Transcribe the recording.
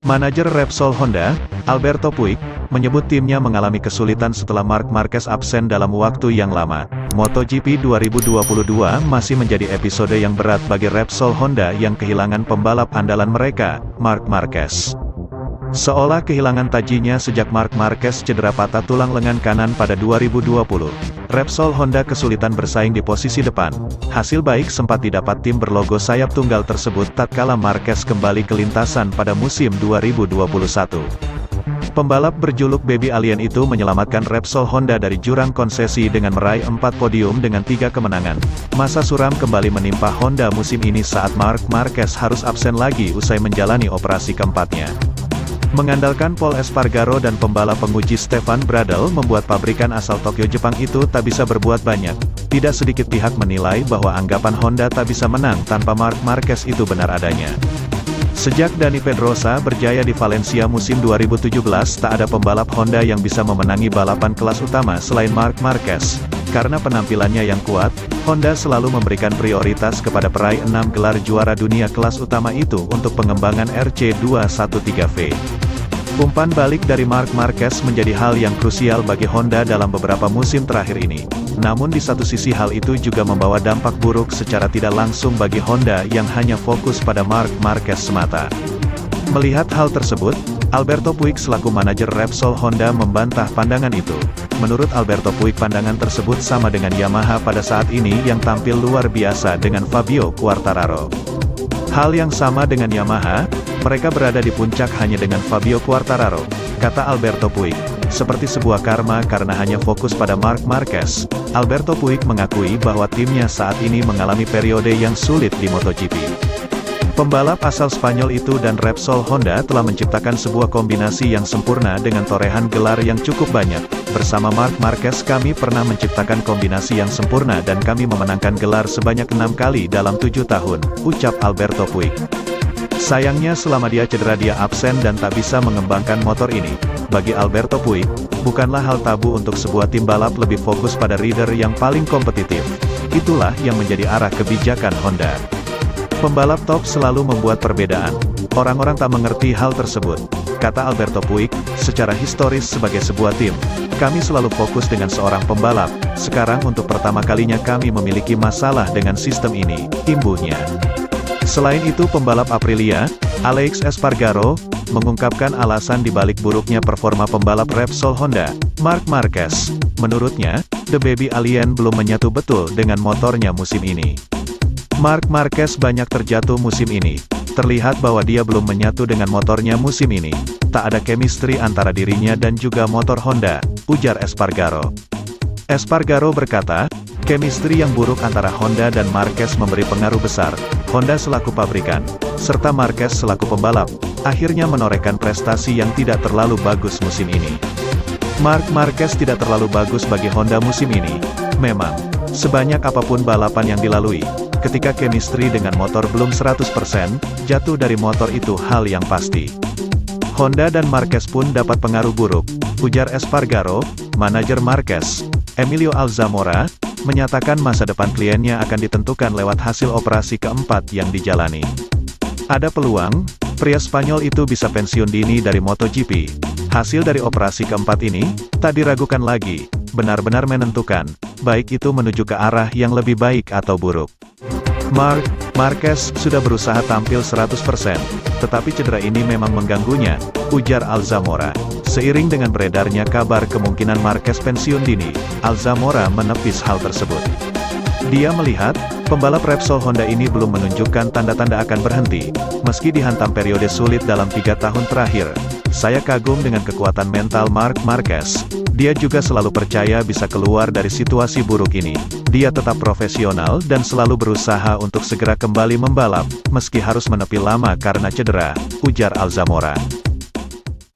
Manajer Repsol Honda, Alberto Puig, menyebut timnya mengalami kesulitan setelah Marc Marquez absen dalam waktu yang lama. MotoGP 2022 masih menjadi episode yang berat bagi Repsol Honda yang kehilangan pembalap andalan mereka, Marc Marquez. Seolah kehilangan tajinya sejak Marc Marquez cedera patah tulang lengan kanan pada 2020. Repsol Honda kesulitan bersaing di posisi depan. Hasil baik sempat didapat tim berlogo sayap tunggal tersebut tatkala Marquez kembali ke lintasan pada musim 2021. Pembalap berjuluk Baby Alien itu menyelamatkan Repsol Honda dari jurang konsesi dengan meraih 4 podium dengan 3 kemenangan. Masa suram kembali menimpa Honda musim ini saat Marc Marquez harus absen lagi usai menjalani operasi keempatnya. Mengandalkan Pol Espargaro dan pembalap penguji Stefan Bradl membuat pabrikan asal Tokyo Jepang itu tak bisa berbuat banyak. Tidak sedikit pihak menilai bahwa anggapan Honda tak bisa menang tanpa Marc Marquez itu benar adanya. Sejak Dani Pedrosa berjaya di Valencia musim 2017 tak ada pembalap Honda yang bisa memenangi balapan kelas utama selain Marc Marquez. Karena penampilannya yang kuat, Honda selalu memberikan prioritas kepada peraih 6 gelar juara dunia kelas utama itu untuk pengembangan RC213V. Umpan balik dari Marc Marquez menjadi hal yang krusial bagi Honda dalam beberapa musim terakhir ini. Namun di satu sisi hal itu juga membawa dampak buruk secara tidak langsung bagi Honda yang hanya fokus pada Marc Marquez semata. Melihat hal tersebut, Alberto Puig selaku manajer Repsol Honda membantah pandangan itu. Menurut Alberto Puig pandangan tersebut sama dengan Yamaha pada saat ini yang tampil luar biasa dengan Fabio Quartararo. Hal yang sama dengan Yamaha, mereka berada di puncak hanya dengan Fabio Quartararo, kata Alberto Puig. Seperti sebuah karma karena hanya fokus pada Marc Marquez, Alberto Puig mengakui bahwa timnya saat ini mengalami periode yang sulit di MotoGP. Pembalap asal Spanyol itu dan Repsol Honda telah menciptakan sebuah kombinasi yang sempurna dengan torehan gelar yang cukup banyak. Bersama Marc Marquez kami pernah menciptakan kombinasi yang sempurna dan kami memenangkan gelar sebanyak 6 kali dalam 7 tahun, ucap Alberto Puig. Sayangnya selama dia cedera dia absen dan tak bisa mengembangkan motor ini. Bagi Alberto Puig, bukanlah hal tabu untuk sebuah tim balap lebih fokus pada rider yang paling kompetitif. Itulah yang menjadi arah kebijakan Honda. Pembalap top selalu membuat perbedaan. Orang-orang tak mengerti hal tersebut. Kata Alberto Puig, secara historis sebagai sebuah tim, kami selalu fokus dengan seorang pembalap. Sekarang untuk pertama kalinya kami memiliki masalah dengan sistem ini, imbuhnya. Selain itu pembalap Aprilia, Alex Espargaro, mengungkapkan alasan dibalik buruknya performa pembalap Repsol Honda, Marc Marquez. Menurutnya, The Baby Alien belum menyatu betul dengan motornya musim ini. Marc Marquez banyak terjatuh musim ini. Terlihat bahwa dia belum menyatu dengan motornya musim ini. Tak ada chemistry antara dirinya dan juga motor Honda, ujar Espargaro. Espargaro berkata, chemistry yang buruk antara Honda dan Marquez memberi pengaruh besar. Honda selaku pabrikan, serta Marquez selaku pembalap, akhirnya menorehkan prestasi yang tidak terlalu bagus musim ini. Marc Marquez tidak terlalu bagus bagi Honda musim ini. Memang, sebanyak apapun balapan yang dilalui, ketika chemistry dengan motor belum 100%, jatuh dari motor itu hal yang pasti. Honda dan Marquez pun dapat pengaruh buruk, ujar Espargaro. Manajer Marquez, Emilio Alzamora, menyatakan masa depan kliennya akan ditentukan lewat hasil operasi keempat yang dijalani. Ada peluang, pria Spanyol itu bisa pensiun dini dari MotoGP. Hasil dari operasi keempat ini, tak diragukan lagi, benar-benar menentukan, baik itu menuju ke arah yang lebih baik atau buruk. Marc Marquez sudah berusaha tampil 100%, tetapi cedera ini memang mengganggunya, ujar Alzamora. Seiring dengan beredarnya kabar kemungkinan Marquez pensiun dini, Alzamora menepis hal tersebut. Dia melihat, pembalap Repsol Honda ini belum menunjukkan tanda-tanda akan berhenti, meski dihantam periode sulit dalam 3 tahun terakhir. Saya kagum dengan kekuatan mental Marc Marquez. Dia juga selalu percaya bisa keluar dari situasi buruk ini. Dia tetap profesional dan selalu berusaha untuk segera kembali membalap, meski harus menepi lama karena cedera, ujar Alzamora.